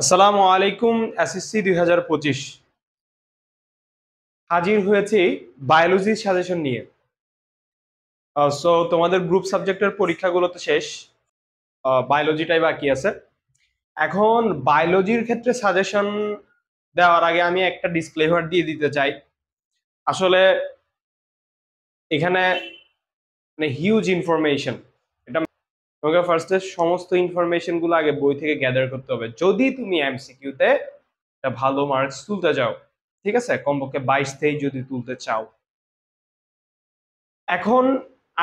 আসসালামু আলাইকুম। এসএসসি 2025 হাজির হয়েছি বায়োলজি সাজেশন নিয়ে। সো তোমাদের গ্রুপ সাবজেক্টের পরীক্ষাগুলো তো শেষ, বায়োলজিটাই বাকি আছে। এখন বায়োলজির ক্ষেত্রে সাজেশন দেওয়ার আগে আমি একটা ডিসক্লেমার দিয়ে দিতে চাই। আসলে এখানে মানে হিউজ ইনফরমেশন, এটা তোমাকে ফার্স্টে সমস্ত ইনফরমেশন গুলো আগে বই থেকে গ্যাদার করতে হবে যদি তুমি এমসিকিউতে একটা ভালো মার্কস তুলতে চাও। ঠিক আছে, কমপক্ষে 22-23 যদি তুলতে চাও। এখন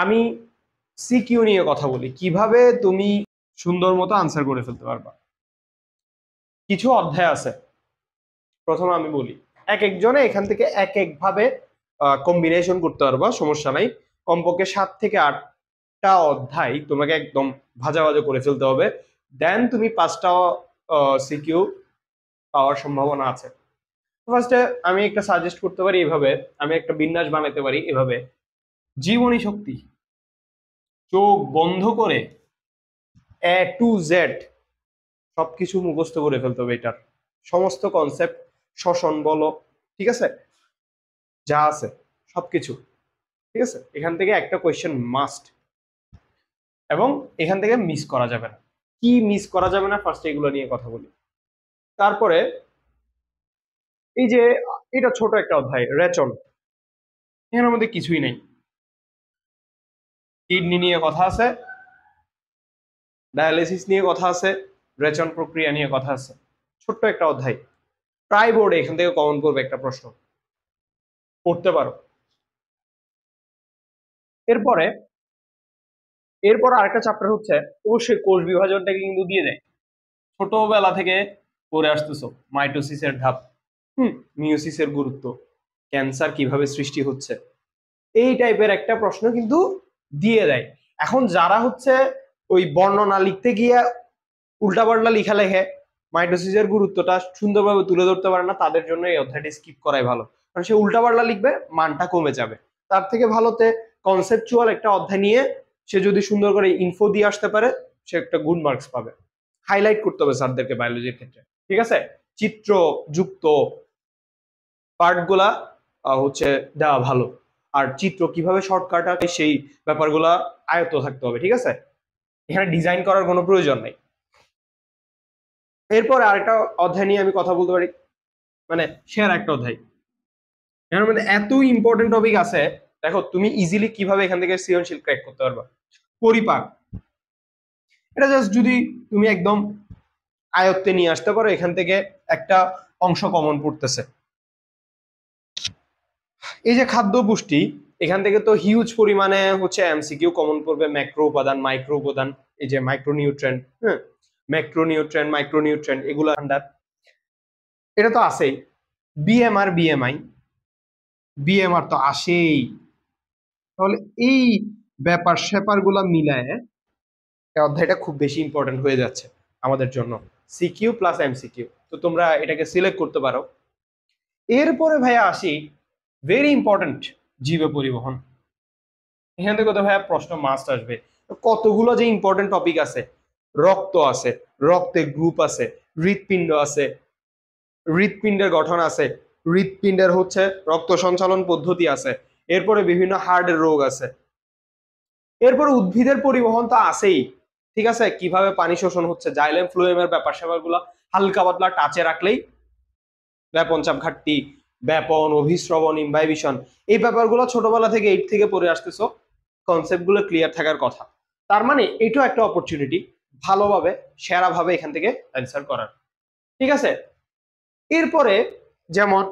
আমি সিকিউ নিয়ে কথা বলি, কিভাবে তুমি সুন্দর মতো আনসার করে ফেলতে পারবা। কিছু অধ্যায় আছে, প্রথমে আমি বলি এক একজনে এখান থেকে এক এক ভাবে কম্বিনেশন করতে পারবা, সমস্যা নাই। কমপক্ষে 7 থেকে 8টা অধ্যায় তোমাকে একদম ভাজা ভাজা করে ফেলতে হবে, দেন তুমি 5টা সিকিউ পাওয়ার সম্ভাবনা আছে। ফার্স্টে আমি একটা সাজেস্ট করতে পারি এভাবে, আমি একটা বিন্যাস বানাতে পারি এভাবে: জীবনী শক্তি, চোখ বন্ধ করে এ টু জেড সবকিছু মুখস্থ করে ফেলতে হবে। এটার সমস্ত কনসেপ্ট, শ্বসন বলো, ঠিক আছে, যা আছে সবকিছু। ঠিক আছে, এখান থেকে একটা কোয়েশ্চেন মাস্ট, এবং এখান থেকে মিস করা যাবে না। কি মিস করা যাবে না, ফার্স্ট এগুলো নিয়ে কথা বলি। তারপরে এই যে এটা ছোট একটা অধ্যায় রেচন, এখানের মধ্যে কিছুই নেই। কিডনি নিয়ে কথা আছে, ডায়ালিসিস নিয়ে কথা আছে, রেচন প্রক্রিয়া নিয়ে কথা আছে। ছোট্ট একটা অধ্যায়, প্রায় বোর্ডে এখান থেকে কমন করবে একটা প্রশ্ন, পড়তে পারো। এরপরে এরপর আরেকটা চ্যাপ্টার হচ্ছে, অবশ্যই কোষ বিভাজনটাকে কিন্তু দিয়ে দেয়, ছোটবেলা থেকে পড়ে আসতেছো। মাইটোসিসের ধাপ, মিওসিসের গুরুত্ব, ক্যান্সার কিভাবে সৃষ্টি হচ্ছে, এই টাইপের একটা প্রশ্ন কিন্তু দিয়ে দেয়। এখন যারা হচ্ছে ওই বর্ণনা লিখতে গিয়ে উল্টাপাল্টা লিখা লেখে, মাইটোসিসের গুরুত্বটা সুন্দরভাবে তুলে ধরতে পারে না, তাদের জন্য এই অধ্যায়টি স্কিপ করাই ভালো। কারণ সে উল্টাপাল্টা লিখবে, মানটা কমে যাবে। তার থেকে ভালোতে কনসেপচুয়াল একটা অধ্যায় নিয়ে সে যদি সুন্দর করে ইনফো দিয়ে আসতে পারে, সে একটা গুড মার্কস পাবে। হাইলাইট করতে হবে স্যারদেরকে বায়োলজির ক্ষেত্রে, ঠিক আছে। চিত্র যুক্ত পার্টগুলা হচ্ছে দেওয়া ভালো, আর চিত্র কিভাবে শর্টকাট আছে সেই ব্যাপারগুলা আয়ত্ত থাকতে হবে, ঠিক আছে। এখানে ডিজাইন করার কোনো প্রয়োজন নেই। এরপর আরেকটা অধ্যায় নিয়ে আমি কথা বলতে পারি, মানে সেরা একটা অধ্যায়। এর মধ্যে এত ইম্পর্টেন্ট টপিক আছে, দেখো তুমি ইজিলি কিভাবে এখান থেকে সৃজনশীল ক্র্যাক করতে পারবা। পরিপাক, এটা জাস্ট যদি তুমি একদম আয়ত্তে নিয়ে আসতে পারো, এখান থেকে একটা অংশ কমন পড়তেছে। এই যে খাদ্য পুষ্টি, এখান থেকে তো হিউজ পরিমাণে হচ্ছে এমসিকিউ কমন পড়বে। ম্যাক্রো উপাদান, মাইক্রো উপাদান, এই যে মাইক্রোনিউট্রেন্ট, হ্যাঁ, মাইক্রোনিউট্রেন্ট এগুলো আন্ডার, এটা তো আছেই। বিএমআর, বিএমআর তো আসেই। তাহলে এই ব্যাপার স্যাপার গুলা মিলায় এই অধ্যায়টা খুব বেশি ইম্পর্টেন্ট হয়ে যাচ্ছে আমাদের জন্য, সিকিউ প্লাস এমসিকিউ। তো তোমরা এটাকে সিলেক্ট করতে পারো। এরপরে ভাইয়া আসি, ভেরি ইম্পর্টেন্ট, জীব পরিবহন। এখান থেকে তো ভাইয়া প্রশ্ন মাস্ট আসবে। কতগুলো যে ইম্পর্টেন্ট টপিক আছে, রক্ত আছে, রক্তের গ্রুপ আছে, হৃৎপিণ্ড আছে, হৃৎপিণ্ডের গঠন আছে, হৃৎপিণ্ডের হচ্ছে রক্ত সঞ্চালন পদ্ধতি আছে, এরপরে বিভিন্ন হার্টের রোগ আছে, এরপরে উদ্ভিদের পরিবহন তো আছেই, ঠিক আছে। কিভাবে পানি শোষণ হচ্ছে, জাইলেম ফ্লোয়েমের ব্যাপার স্যাপারগুলো হালকা পাতলা টাচে রাখলেই, ব্যাপন চাপ ঘাটতি, ব্যাপন, অভিস্রবণ, ইমবাইবিশন, এই ব্যাপারগুলো ছোটবেলা থেকে 8 থেকে পড়ে আসতেছো, কনসেপ্টগুলো ক্লিয়ার থাকার কথা। তার মানে এটাও একটা অপরচুনিটি ভালোভাবে সেরাভাবে এখান থেকে অ্যান্সার করার, ঠিক আছে। এরপরে যেমন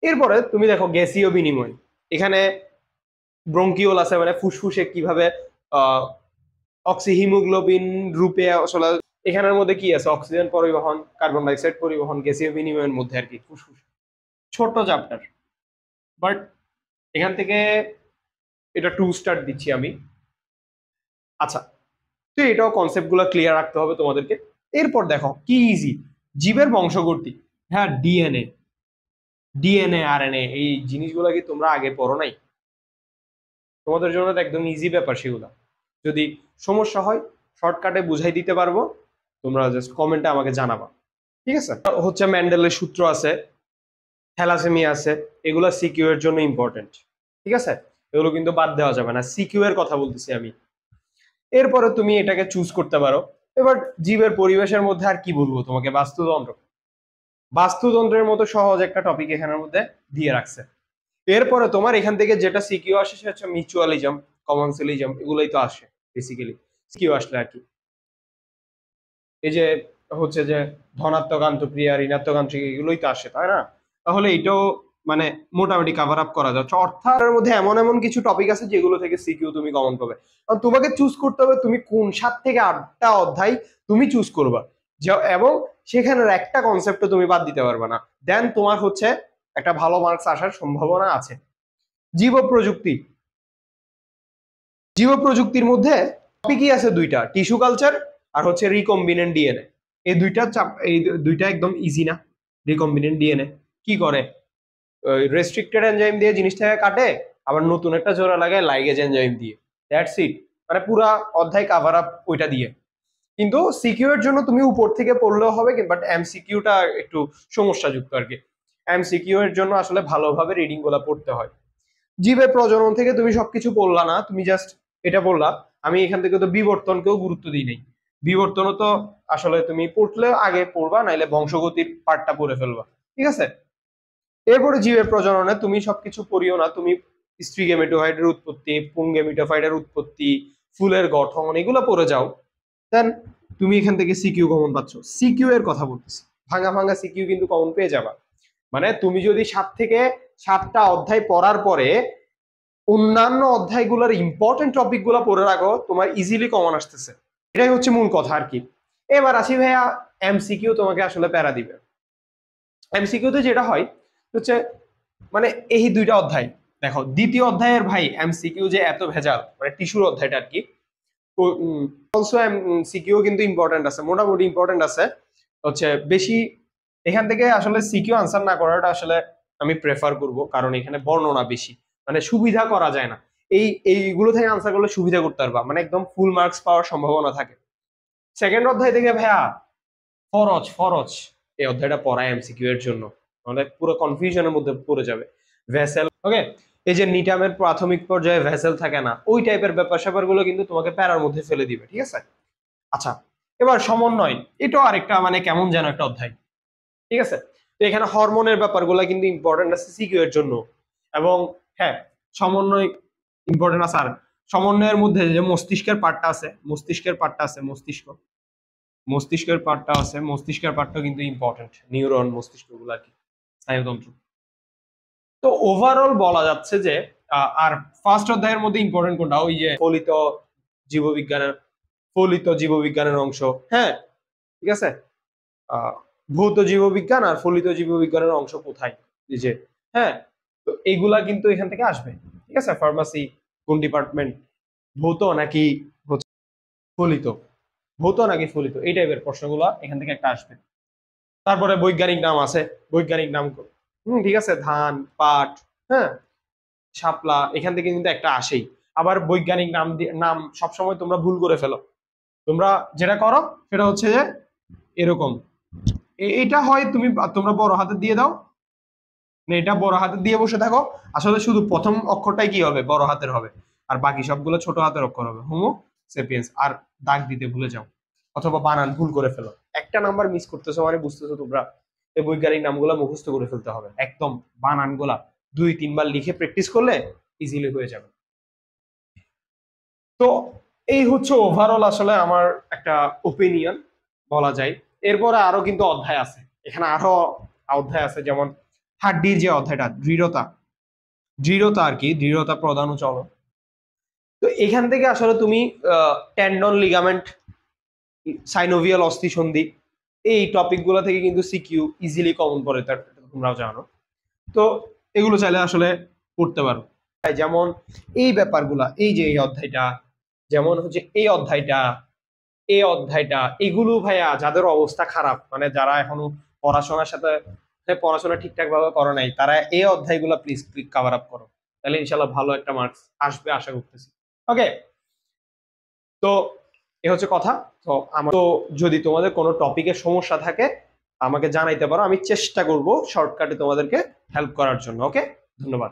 এরপরে তুমি দেখো গ্যাসীয় বিনিময়, এখানে ব্রঙ্কিওল আছে, মানে ফুসফুসে কিভাবে অক্সিহিমোগ্লোবিন রূপে আসলে, এখানের মধ্যে কি আছে, অক্সিজেন পরিবহন, কার্বন ডাইঅক্সাইড পরিবহন, গ্যাসীয় বিনিময়ের মধ্যে আর কি ফুসফুস। ছোট চ্যাপ্টার, বাট এখান থেকে এটা 2 স্টার দিচ্ছি আমি। আচ্ছা, তো এটাও কনসেপ্ট গুলো ক্লিয়ার রাখতে হবে তোমাদেরকে। এরপর দেখো কি ইজি, জীবের বংশগতি, হ্যাঁ, ডিএনএ আরএনএ, এই জিনিসগুলো কি তোমরা আগে পড়ো নাই? তোমাদের জন্য তো একদম ইজি ব্যাপার সেগুলো। যদি সমস্যা হয় শর্টকাটে বুঝাই দিতে পারবো, তোমরা জাস্ট কমেন্টে আমাকে জানাবা, ঠিক আছে? হচ্ছে মেন্ডেলের সূত্র আছে, থ্যালাসেমিয়া আছে, এগুলো সিকিউ এর জন্য ইম্পর্টেন্ট, ঠিক আছে? এগুলো কিন্তু বাদ দেওয়া যাবে না, সিকিউ এর কথা বলতেছি আমি। এরপরে তুমি এটাকে চুজ করতে পারো। এবার জীবের পরিবেশের মধ্যে আর কি বলবো তোমাকে, বাস্তুতন্ত্র। বাস্তুতন্ত্রের মতো সহজ একটা টপিক এখানের মধ্যে দিয়ে রাখছে। এরপরে তোমার এখান থেকে যেটা সিকিউ আসে সেটা হচ্ছে মিউচুয়ালিজম, কমনসেলিজম, এগুলোই তো আসে বেসিক্যালি সিকিউ আসলে আর কি। এই যে হচ্ছে যে ধনাত্মক আন্তঃক্রিয়া, ঋণাত্মক আন্তঃক্রিয়া, এগুলোই তো আসে, তাই না? তাহলে এটাও মানে মোটামুটি কভার আপ করা যাচ্ছে। অর্থাৎ এর মধ্যে এমন এমন কিছু টপিক আছে যেগুলো থেকে সিকিউ তুমি কমন পাবে। কারণ তোমাকে চুজ করতে হবে তুমি কোন 7 থেকে 8টা অধ্যায় তুমি চুজ করবা, এবং সেখানের একটা কনসেপ্টও তুমি বাদ দিতে পারবে না। দেন তোমার হচ্ছে একটা ভালো মার্কস আসার সম্ভাবনা আছে। জীব প্রযুক্তি, জীব প্রযুক্তির মধ্যে টপিকই আছে দুইটা, টিস্যু কালচার আর হচ্ছে রিকম্বিনেন্ট ডিএনএ। এই দুইটা একদম ইজি না। রিকম্বিনেন্ট ডিএনএ কি করে, রেস্ট্রিক্টেড এনজাইম দিয়ে জিনিসটাকে কাটে, আবার নতুন একটা জোড়া লাগায় লাইগেজ এনজাইম দিয়ে, দ্যাটস ইট। মানে পুরা অধ্যায় কাভার আপ ওইটা দিয়ে। কিন্তু সিকিউ এর জন্য তুমি উপর থেকে পড়লেও হবে, বাট এমসিকিউটা একটু সমস্যাযুক্ত আর কি। এমসিকিউ এর জন্য আসলে ভালোভাবে রিডিং গুলা পড়তে হয়। জীবের প্রজনন থেকে তুমি সবকিছু পড়লা না, তুমি জাস্ট এটা পড়লা। আমি এখান থেকে তো বিবর্তনকেও গুরুত্ব দিই নাই। বিবর্তনও তো আসলে তুমি পড়লে আগে পড়বা, নাইলে বংশগতির পার্টটা পড়ে ফেলবা, ঠিক আছে? এরপরে জীবের প্রজননে তুমি সবকিছু পড়িও না, তুমি স্ত্রী গেমেটোফাইটের উৎপত্তি, পুং গেমেটোফাইটের উৎপত্তি, ফুলের গঠন, এগুলো পড়ে যাও। দেন তুমি এখান থেকে সিকিউ কমন পাচ্ছ। সিকিউ এর কথা বলতেছি, ভাঙা ভাঙা সিকিউ কিন্তু কমন পেয়ে যাবা। মানে তুমি যদি 7টা অধ্যায় পড়ার পরে অন্যান্য অধ্যায়গুলোর ইম্পর্টেন্ট টপিক গুলো পড়ে রাখো, তোমার ইজিলি কমন আসতেছে। এটাই হচ্ছে মূল কথা আর কি। এবার আসি ভাইয়া, এমসিকিউ তোমাকে আসলে প্যারা দিবে। এমসিকিউতে যেটা হয় হচ্ছে মানে এই দুইটা অধ্যায় দেখো, দ্বিতীয় অধ্যায়ের ভাই এমসিকিউ যে এত ভেজাল, মানে টিস্যুর অধ্যায়টা আর কি। অলসো এমসিকিউ কিন্তু ইম্পর্টেন্ট আছে, মোটামুটি ইম্পর্টেন্ট আছে। হচ্ছে বেশি এখান থেকে আসলে সিকিউ আনসার না করাটা আসলে আমি প্রেফার করব, কারণ এখানে বর্ণনা বেশি, মানে সুবিধা করা যায় না। এইগুলো থেকে আনসার করলে সুবিধা করতে পারবা, মানে একদম ফুল মার্কস পাওয়ার সম্ভাবনা থাকে। সেকেন্ড অধ্যায় থেকে ভাইয়া ফরজ ফরজ, এই অধ্যায়টা পড়ায় এমসিকিউ এর জন্য, মানে পুরো কনফিউশনের মধ্যে পড়ে যাবে। ভেসেল, ওকে, এই যে নিটামের প্রাথমিক পর্যায়ে ভেসেল থাকে না, ওই টাইপের ব্যাপার স্যাপার গুলো কিন্তু তোমাকে প্যারার মধ্যে ফেলে দিবে, ঠিক আছে? আচ্ছা, এবার সমন্বয়, এটাও আরেকটা মানে কেমন যেন একটা অধ্যায়, ঠিক আছে? তো এখানে হরমোনের ব্যাপারগুলো কিন্তু ইম্পর্টেন্ট আছে সিকিউ এর জন্য। এবং হ্যাঁ, সমন্বয় ইম্পর্টেন্ট আছে। আর সমন্বয়ের মধ্যে যে মস্তিষ্কের পার্টটা আছে, মস্তিষ্কের পার্টটা কিন্তু ইম্পর্টেন্ট, নিউরন, মস্তিষ্ক গুলো আর কি, স্নায়ুতন্ত্র। তো ওভারঅল বলা যাচ্ছে যে আর ফার্স্ট অধ্যায়ের মধ্যে ইম্পর্টেন্ট কোনটা, ওই যে ফলিত জীববিজ্ঞানের অংশ, হ্যাঁ, ঠিক আছে? ভৌত জীববিজ্ঞান আর ফলিত জীববিজ্ঞানের অংশ কোথায়, এই যে, হ্যাঁ, তো এইগুলা কিন্তু এখান থেকে আসবে, ঠিক আছে? ফার্মাসি কোন ডিপার্টমেন্ট, ভৌত নাকি হচ্ছে ফলিত, এই টাইপের প্রশ্নগুলো এখান থেকে একটা আসবে। তারপরে বৈজ্ঞানিক নাম আছে, বৈজ্ঞানিক নাম, ঠিক আছে, ধান, পাট, হ্যাঁ, শাপলা, এখান থেকে কিন্তু একটা আসেই। আবার বৈজ্ঞানিক নাম সবসময় তোমরা ভুল করে ফেলো। তোমরা যেটা করো সেটা হচ্ছে যে এরকম, এটা হয় তোমরা বড় হাতে দিয়ে দাও, এটা বড় হাতে দিয়ে বসে থাকো, আসলে শুধু প্রথম অক্ষরটাই কি হবে, বড় হাতের হবে, আর বাকি সবগুলো ছোট হাতের অক্ষর হবে, হোমো সেপিয়েন্স, আর দাগ দিতে ভুলে যাও, অথবা বানান ভুল করে ফেলো। একটা নাম্বার মিস করতেছো মানে বুঝতেছো তোমরা এই বৈজ্ঞানিক নামগুলো মুখস্থ করে ফেলতে হবে, একদম বানানগুলা 2-3 বার লিখে প্র্যাকটিস করলে ইজিলি হয়ে যাবে। তো এই হচ্ছে ওভারঅল আসলে আমার একটা ওপিনিয়ন বলা যায়। এরপরে আরো কিন্তু অধ্যায় আছে, এখানে আরো অধ্যায় আছে, যেমন হাড্ডির যে অধ্যায়টা, দৃঢ়তা আর কি, দৃঢ়তা প্রদান ও চলন। তো এখান থেকে আসলে তুমি টেন্ডন, লিগামেন্ট, সাইনোভিয়াল অস্থি সন্ধি, এই টপিক গুলো থেকে কিন্তু সিকিউ ইজিলি কমন পড়ে, তোমরাও জানো। তো এগুলো চাইলে আসলে পড়তে পারো। যেমন এই ব্যাপারগুলা, এই যে এই অধ্যায়টা, যেমন হচ্ছে এই অধ্যায়টা এগুলো ভাইয়া যাদের অবস্থা খারাপ, মানে যারা এখনো পড়াশোনা ঠিকঠাক ভাবে করে নাই, তারা এই অধ্যায়গুলো প্লিজ কভার আপ করো, তাহলে ইনশাল্লাহ ভালো একটা মার্কস আসবে আশা করতেছি। ওকে, তো এ হচ্ছে কথা। তো আমার তো যদি তোমাদের কোনো টপিকে সমস্যা থাকে আমাকে জানাইতে পারো, আমি চেষ্টা করব শর্টকাটে তোমাদেরকে হেল্প করার জন্য। ওকে, ধন্যবাদ।